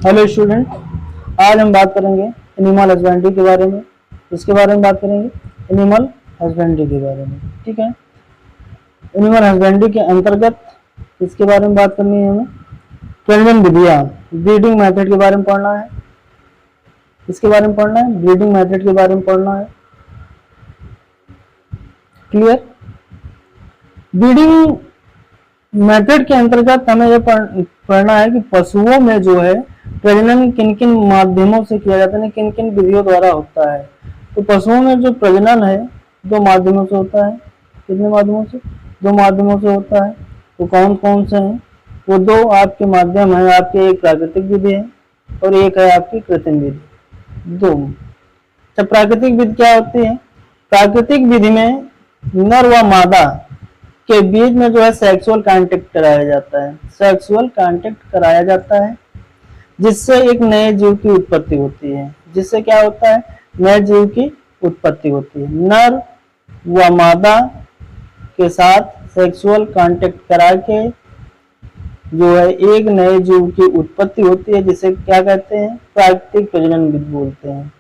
Hello student, आज हम बात करेंगे एनिमल हस्बेंड्री के बारे में। इसके बारे में बात करेंगे एनिमल हस्बेंड्री के बारे में। ठीक है, एनिमल हस्बेंड्री के अंतर्गत इसके बारे में बात करनी है हमें। प्रजनन विधियां, ब्रीडिंग मेथड के बारे में पढ़ना है। इसके बारे में पढ़ना है, ब्रीडिंग मेथड के बारे में पढ़ना है। क्लियर? ब्रीडिंग मेथड के अंतर्गत हमें यह पढ़ना है कि पशुओं में जो है प्रजनन किन किन माध्यमों से किया जाता है, किन किन विधियों द्वारा होता है। तो पशुओं में जो प्रजनन है दो माध्यमों से होता है। कितने माध्यमों से? दो माध्यमों से होता है। वो कौन कौन से हैं? वो दो आपके माध्यम है, आपके एक प्राकृतिक विधि है और एक है आपकी कृत्रिम विधि। दो। तो प्राकृतिक विधि क्या होती है? प्राकृतिक विधि में नर व मादा के बीच में जो है सेक्सुअल कांटेक्ट कराया जाता है। सेक्सुअल कांटेक्ट कराया जाता है जिससे एक नए जीव की उत्पत्ति होती है। जिससे क्या होता है? नए जीव की उत्पत्ति होती है। नर व मादा के साथ सेक्सुअल कांटेक्ट करा के जो है एक नए जीव की उत्पत्ति होती है, जिसे क्या कहते हैं? प्राकृतिक प्रजनन विधि बोलते हैं।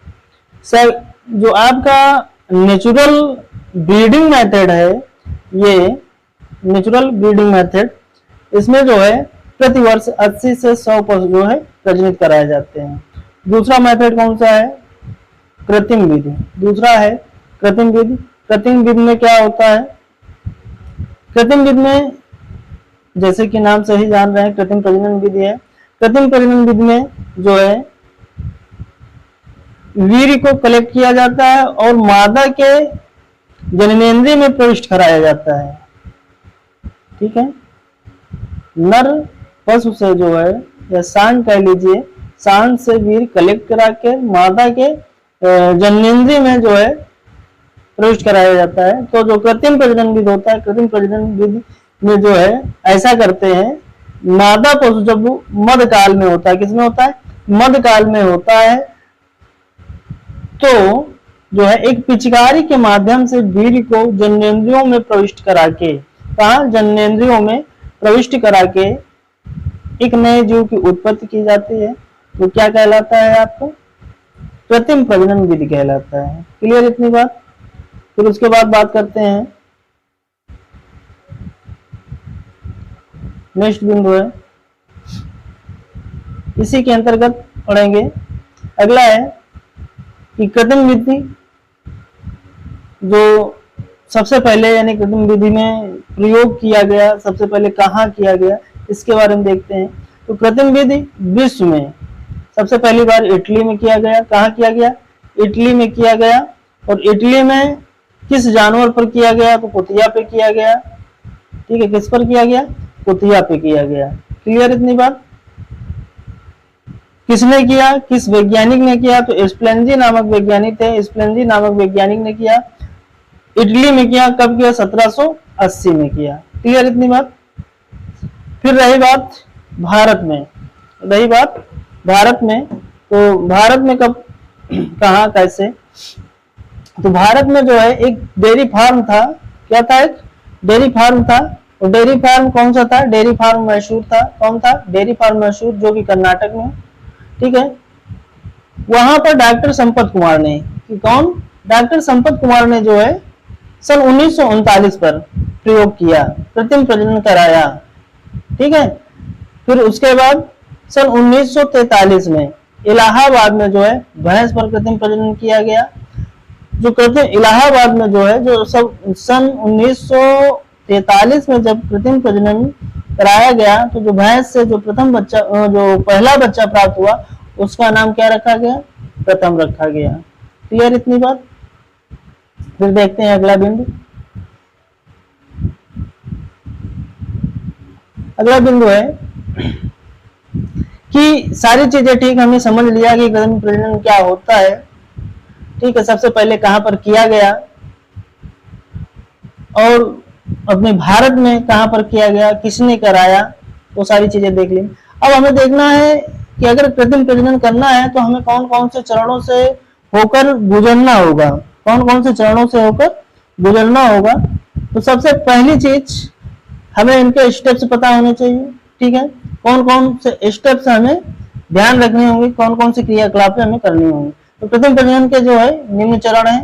जो आपका नेचुरल ब्रीडिंग मेथड है, ये नेचुरल ब्रीडिंग मेथड, इसमें जो है प्रतिवर्ष 80 से 100 पशु जो है प्रजनित कराए जाते हैं। दूसरा मेथड कौन सा है? कृत्रिम विधि। दूसरा है कृत्रिम विधि। कृत्रिम विधि में क्या होता है? कृत्रिम विधि में जैसे कि नाम से ही जान रहे हैं, कृत्रिम प्रजनन विधि है। कृत्रिम प्रजनन विधि में जो है वीर्य को कलेक्ट किया जाता है और मादा के जननेंद्रिय में प्रविष्ट कराया जाता है। ठीक है, नर पशु से जो है, या सांड कह लीजिए, सांड से वीर्य कलेक्ट करा के मादा के जननेंद्रिय में जो है प्रविष्ट कराया जाता है। तो जो कृत्रिम प्रजनन विधि होता है, कृत्रिम प्रजनन विधि में जो है ऐसा करते हैं, मादा पशु जब मध्य काल में होता है, किसमें होता है? मध्य काल में होता है, तो जो है एक पिचकारी के माध्यम से वीर्य को जननेंद्रियों में प्रविष्ट करा के, कहा? जननेंद्रियों में प्रविष्ट करा के एक नए जीव की उत्पत्ति की जाती है। तो क्या कहलाता है? आपको कृत्रिम प्रजनन विधि कहलाता है। क्लियर इतनी बात? फिर उसके बाद बात करते हैं, नेक्स्ट बिंदु है, इसी के अंतर्गत पढ़ेंगे। अगला है कि कृत्रिम विधि जो सबसे पहले, यानी कृत्रिम विधि में प्रयोग किया गया, सबसे पहले कहाँ किया गया, इसके बारे में देखते हैं। तो कृत्रिम विधि विश्व में सबसे पहली बार इटली में किया गया। कहाँ किया गया? इटली में किया गया। और इटली में किस जानवर पर किया गया? तो कुतिया पे किया गया। ठीक है, किस पर किया गया? कुतिया पे किया गया। क्लियर इतनी बात? किसने किया? किस वैज्ञानिक ने किया? तो स्प्लेंजी नामक वैज्ञानिक थे। स्प्लेंजी नामक वैज्ञानिक ने किया। इटली में किया। कब किया? 1780 में किया। क्लियर इतनी बात? फिर रही बात भारत में, तो भारत में कब, कहाँ, कैसे? तो भारत में जो है एक डेयरी फार्म था। क्या था? एक डेयरी फार्म था। और डेयरी फार्म कौन सा था? डेयरी फार्म मैसूर था। कौन था? डेयरी फार्म मैसूर, जो कि कर्नाटक में। ठीक है, वहां पर डॉक्टर संपत कुमार ने, कौन? डॉक्टर संपत कुमार ने जो है सन 1939 पर प्रयोग किया, कृत्रिम प्रजनन कराया। ठीक है, फिर उसके बाद सन 1943 में इलाहाबाद में जो है भैंस पर कृत्रिम प्रजनन किया गया। जो कृत्रिम इलाहाबाद में जो है, जो सब सन 1943 में जब कृत्रिम प्रजनन कराया गया, तो जो भैंस से जो प्रथम बच्चा, जो पहला बच्चा प्राप्त हुआ, उसका नाम क्या रखा गया? प्रथम रखा गया। क्लियर इतनी बात? फिर देखते हैं अगला बिंदु। अगला बिंदु है कि सारी चीजें ठीक हमने समझ लिया कि कृत्रिम प्रजनन क्या होता है। ठीक है, सबसे पहले कहां पर किया गया और अपने भारत में कहां पर किया गया, किसने कराया, वो सारी चीजें देख ली। अब हमें देखना है कि अगर कृत्रिम प्रजनन करना है तो हमें कौन कौन से चरणों से होकर गुजरना होगा, कौन कौन से चरणों से होकर गुजरना होगा। तो सबसे पहली चीज हमें इनके स्टेप्स पता होने चाहिए। ठीक है, कौन कौन से स्टेप्स हमें ध्यान रखनी होंगी, कौन कौन सी क्रियाकलापें हमें करनी होंगी। तो प्रथम प्रजनन के जो है निम्न चरण है,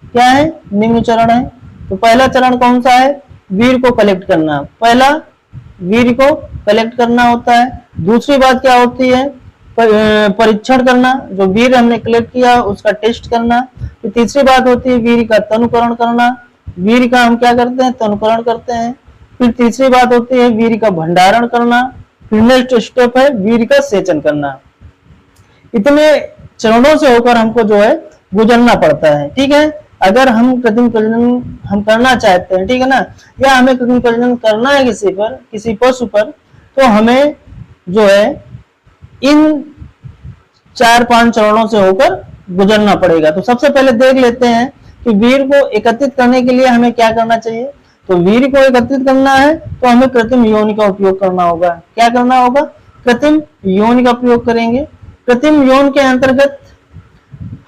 क्या है, निम्न चरण है। तो पहला चरण कौन सा है, वीर्य को कलेक्ट करना, पहला वीर्य को कलेक्ट करना होता है। दूसरी बात क्या होती है, परीक्षण करना, जो वीर्य हमने कलेक्ट किया उसका टेस्ट करना। तो तीसरी बात होती है वीर्य का तनुकरण करना, वीर्य का हम क्या करते हैं, तनुकरण करते हैं। फिर तीसरी बात होती है वीर्य का भंडारण करना। फिर नेक्स्ट स्टेप है वीर्य का सेचन करना। इतने चरणों से होकर हमको जो है गुजरना पड़ता है, ठीक है। अगर हम कृत्रिम प्रजनन हम करना चाहते हैं, ठीक है ना, या हमें कृत्रिम प्रजनन करना है किसी पर, किसी पशु पर, तो हमें जो है इन 4-5 चरणों से होकर गुजरना पड़ेगा। तो सबसे पहले देख लेते हैं कि वीर्य को एकत्रित करने के लिए हमें क्या करना चाहिए। तो वीर्य को एकत्रित करना है तो हमें कृत्रिम योनि का उपयोग करना होगा। क्या करना होगा, कृत्रिम योनि का प्रयोग करेंगे। कृत्रिम यौन के अंतर्गत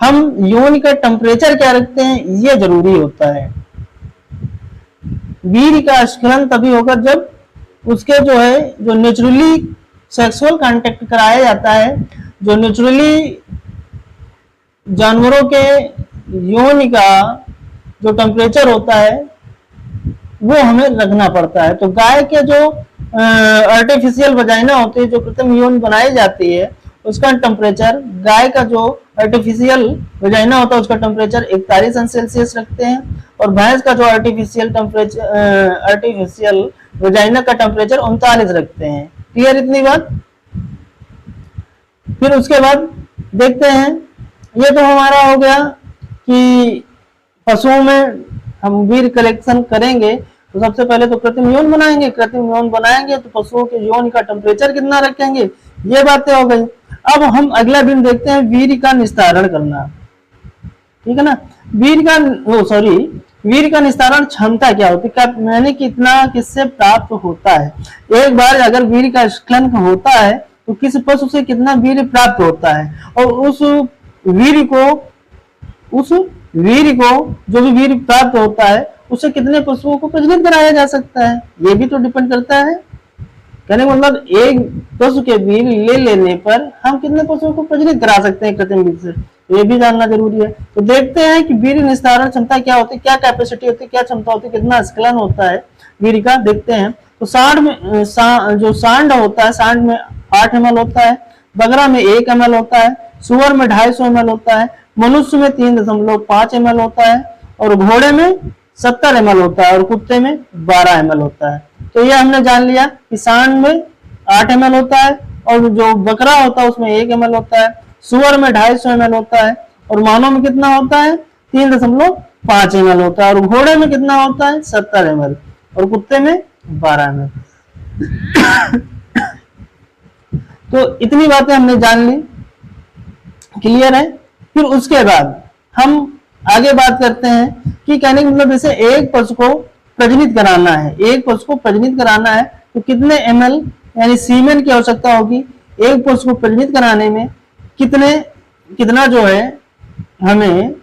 हम यौन का टेम्परेचर क्या रखते हैं, यह जरूरी होता है। वीर्य का स्खलन तभी होगा जब उसके जो है जो नेचुरली सेक्सुअल कांटेक्ट कराया जाता है, जो नेचुरली जानवरों के यौन का जो टेम्परेचर होता है वो हमें रखना पड़ता है। तो गाय के जो आर्टिफिशियल वजाइना होती है, जो कृत्रिम यौन बनाई जाती है, उसका टेम्परेचर, गाय का जो आर्टिफिशियल वजाइना होता है उसका टेम्परेचर 41 सेल्सियस रखते हैं, और भैंस का जो आर्टिफिशियल वजाइना का टेम्परेचर 39 रखते हैं। क्लियर इतनी बात। फिर उसके बाद देखते हैं, ये तो हमारा हो गया कि पशुओं में हम वीर्य कलेक्शन करेंगे। तो सबसे पहले तो कृत्रिम यौन बनाएंगे, कृत्रिम यौन बनाएंगे तो पशुओं के यौन का टेम्परेचर कितना रखेंगे, ये बातें हो गई। अब हम अगला दिन देखते हैं वीर्य का निस्तारण करना, ठीक है ना। वीर्य का निस्तारण क्षमता क्या होती है, मैंने कितना किससे प्राप्त होता है। एक बार अगर वीर्य का स्खलन होता है तो किस पशु से कितना वीर्य प्राप्त होता है, और उस वीर्य को जो भी वीर्य प्राप्त होता है उससे कितने पशुओं को प्रजनित कराया जा सकता है, ये भी तो डिपेंड करता है। कहने का मतलब एक पशु के वीर्य ले लेने पर हम कितने पशुओं को प्रजनित करा सकते हैं कृत्रिम विधि से, ये भी जानना जरूरी है। तो देखते हैं कि वीर्य निस्तारण क्षमता क्या होती है, क्या कैपेसिटी होती है, क्या क्षमता होती है, कितना स्खलन होता है वीर्य का, देखते हैं। तो सांड में जो सांड होता है, सांड में 8 ml होता है, बगरा में 1 ml होता है, सुअर में 250 ml होता है, मनुष्य में 3.5 ml होता है, और घोड़े में 70 ml होता है, और कुत्ते में 12 ml होता है। तो ये हमने जान लिया कि सांड में 8 ml होता है, और जो बकरा होता है उसमें 1 ml होता है, सुअर में 250 ml होता है, और मानव में कितना होता है 3.5 ml होता है, और घोड़े में कितना होता है 70 ml, और कुत्ते में 12 ml। तो इतनी बातें हमने जान ली, क्लियर है। फिर उसके बाद हम आगे बात करते हैं कि कहने का मतलब जैसे एक पशु को प्रजनित कराना है, एक पशु को प्रजनित कराना है तो कितने ml यानी सीमेन की आवश्यकता होगी। एक पशु को प्रजनित कराने में कितना जो है हमें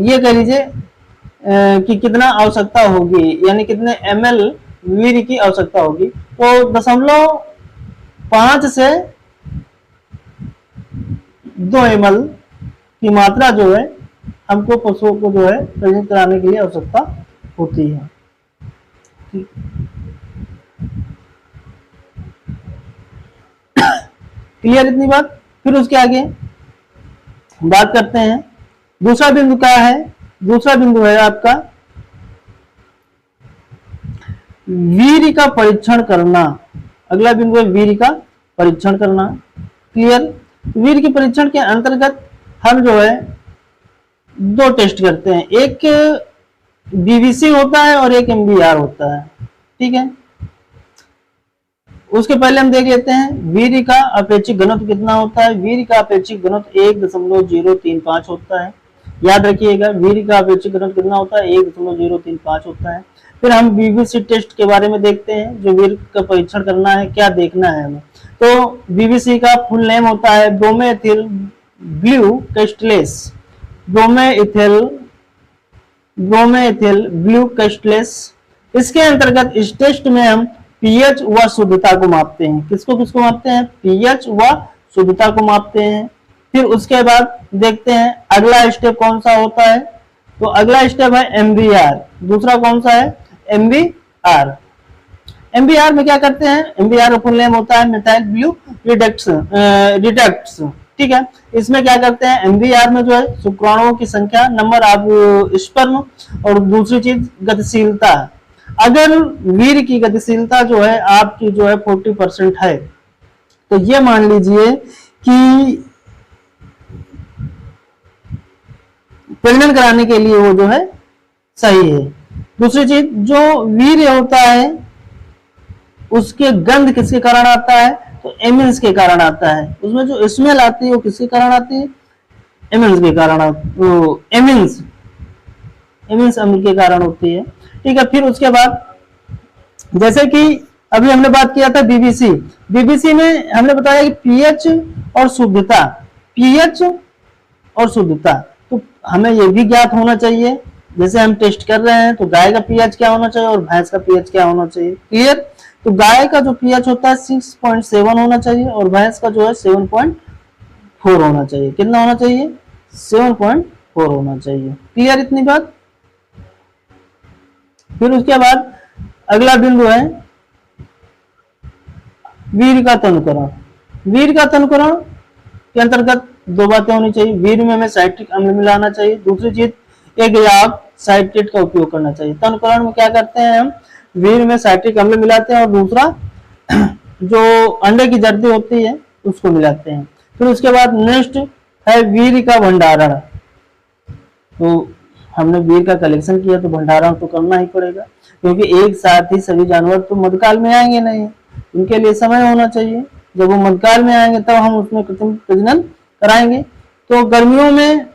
ये कह लीजिए कि कितना आवश्यकता होगी, यानी कितने ml वीर्य की आवश्यकता होगी। तो 0.5 से 2 ml की मात्रा जो है हमको पशुओं को जो है प्रजनित कराने के लिए आवश्यकता होती है। क्लियर इतनी बात। फिर उसके आगे बात करते हैं दूसरा बिंदु क्या है। दूसरा बिंदु है आपका वीर्य का परीक्षण करना। अगला बिंदु है वीर्य का परीक्षण करना। क्लियर। वीर्य के परीक्षण के अंतर्गत हम जो है 2 टेस्ट करते हैं, एक बीवीसी होता है और एक एमबीआर होता है, ठीक है। उसके पहले हम देख लेते हैं वीर्य का अपेक्षिक घनत्व कितना होता है। वीर्य का अपेक्षिक घनत्व 1.035 होता है। याद रखिएगा वीर्य का अपेक्षिक घनत्व कितना होता है, 1.035 होता है। फिर हम बीवीसी टेस्ट के बारे में देखते हैं, जो वीर्य का परीक्षण करना है, क्या देखना है हमें। तो बीवीसी का फुल नेम होता है ब्रोमेथिल ब्लू कैस्टलेस, ब्रोमेथिल ब्लू कैस्टलेस। इसके अंतर्गत इस टेस्ट में हम पीएच व शुद्धता को मापते हैं। किसको किसको मापते हैं? पीएच व शुद्धता को मापते हैं। फिर उसके बाद देखते हैं अगला स्टेप कौन सा होता है। तो अगला स्टेप है एमबीआर। दूसरा कौन सा है? एमबीआर। एमबीआर में क्या करते हैं? एमबीआर फुल नेम होता है मिथाइल ब्लू रिडक्स। ठीक है, इसमें क्या करते हैं? एमबीआर में जो है शुक्राणुओं की संख्या, नंबर ऑफ स्पर्म, और दूसरी चीज गतिशीलता। अगर वीर की गतिशीलता जो है आपकी जो है 40% है, तो ये मान लीजिए कि प्रजनन कराने के लिए वो जो है सही है। दूसरी चीज, जो वीर्य होता है उसके गंध किसके कारण आता है? तो एमिन्स के कारण आता है। उसमें जो स्मेल आती है वो किसके कारण आती है? एमिन्स के कारण। एमिन्स अम्ल के कारण होती है। ठीक है, फिर उसके बाद जैसे कि अभी हमने बात किया था बीबीसी। बीबीसी में हमने बताया कि पीएच और शुद्धता, पीएच और शुद्धता, तो हमें ये भी ज्ञात होना चाहिए। जैसे हम टेस्ट कर रहे हैं तो गाय का पीएच क्या होना चाहिए और भैंस का पीएच क्या होना चाहिए। क्लियर? तो गाय का जो पीएच होता है 6.7 होना चाहिए और भैंस का जो है 7.4 होना चाहिए। कितना होना चाहिए? 7.4 होना चाहिए। क्लियर इतनी बात? फिर उसके बाद अगला बिंदु है वीर्य का तनुकरण। वीर्य का तनुकरण के अंतर्गत दो बातें होनी चाहिए। वीर्य में हमें साइट्रिक अम्ल मिलाना चाहिए। दूसरी चीज, एक लाभ साइट्रेट का उपयोग करना चाहिए। तनुकरण में क्या करते हैं? हम वीर्य में साइट्रिक अम्ल मिलाते हैं और दूसरा जो अंडे की जर्दी होती है उसको मिलाते हैं। फिर उसके बाद नेक्स्ट है वीर्य का भंडारण। तो हमने वीर्य का कलेक्शन किया तो भंडारण तो करना ही पड़ेगा, क्योंकि एक साथ ही सभी जानवर तो मध्यकाल में आएंगे नहीं, उनके लिए समय होना चाहिए। जब वो मध्यकाल में आएंगे तब हम उसमें कृत्रिम प्रजनन कराएंगे। तो गर्मियों में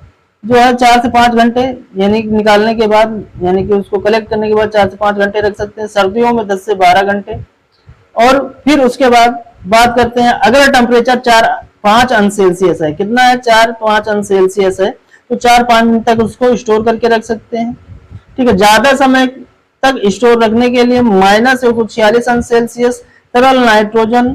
जो है 4 से 5 घंटे, यानी निकालने के बाद, यानी कि उसको कलेक्ट करने के बाद 4 से 5 घंटे रख सकते हैं। सर्दियों में 10 से 12 घंटे। और फिर उसके बाद बात करते हैं, अगर टेम्परेचर 4-5 अंश सेल्सियस है, कितना है? 4-5 अंश सेल्सियस है, तो 4-5 दिन तक उसको स्टोर करके रख सकते हैं। ठीक है, ज्यादा समय तक स्टोर रखने के लिए -146 अंश सेल्सियस तरल नाइट्रोजन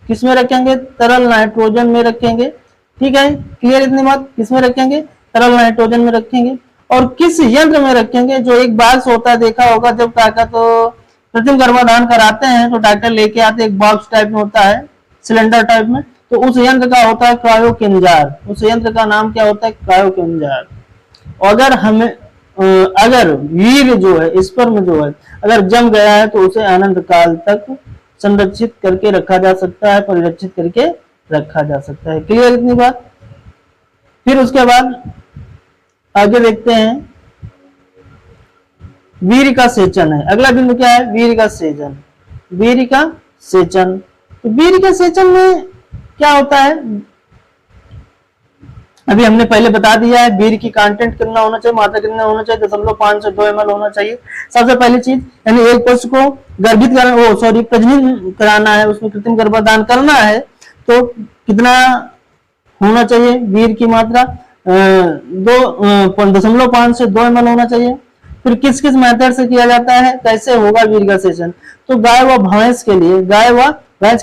किसमें रखेंगे? तरल नाइट्रोजन में रखेंगे। ठीक है, क्लियर इतनी बात? किसमें रखेंगे? तरल नाइट्रोजन में रखेंगे। और किस यंत्र में रखेंगे? जो एक बॉक्स होता है, देखा होगा जब काका तो कृत्रिम गर्भाधान कराते हैं तो डॉक्टर लेके आते, एक बॉक्स टाइप में होता है, सिलेंडर टाइप में, तो उस यंत्र का होता है क्रायोकिंजार। उस यंत्र का नाम क्या होता है? क्रायोकिंजार। अगर हमें अगर वीर्य जो है, स्पर्म जो है, अगर जम गया है तो उसे अनंत काल तक संरक्षित करके रखा जा सकता है, परिरक्षित करके रखा जा सकता है। क्लियर इतनी बात? फिर उसके बाद आगे देखते हैं वीर्य का सेचन है। अगला बिंदु क्या है? वीर्य का सेचन। वीर्य का सेचन, तो वीर्य के सेचन में क्या होता है? अभी हमने पहले बता दिया है वीर्य की कंटेंट कितना होना चाहिए, मात्रा कितना होना चाहिए, 0.5 से 2 ml होना चाहिए। सबसे पहली चीज, यानी एक पशु को गर्भित प्रजनन कराना है, उसमें कृत्रिम गर्भाधान करना है, तो कितना होना चाहिए? वीर्य की मात्रा 0.5 से 2 ml होना चाहिए। फिर किस किस मेथड से किया जाता है, कैसे होगा वीर्य का सेचन? तो गाय व भैंस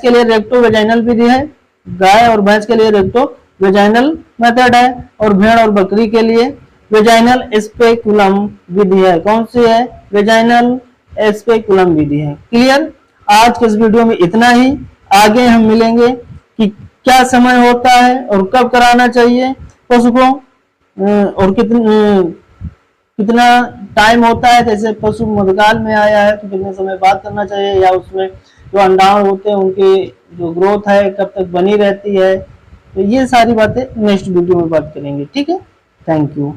के लिए रेक्टो वेजाइनल विधि है। गाय और भैंस के लिए रेक्टो वेजाइनल मेथड है, और भेड़ और बकरी के लिए वेजाइनल स्पेकुलम विधि है। कौन सी है? वेजाइनल स्पेकुलम विधि है। क्लियर? आज के इस वीडियो में इतना ही। आगे हम मिलेंगे कि क्या समय होता है और कब कराना चाहिए पशु को, और कितना टाइम होता है। जैसे पशु मध्यकाल में आया है तो कितने समय बाद करना चाहिए, या उसमें जो अंडाणु होते हैं उनकी जो ग्रोथ है कब तक बनी रहती है। तो ये सारी बातें नेक्स्ट वीडियो में बात करेंगे। ठीक है, थैंक यू।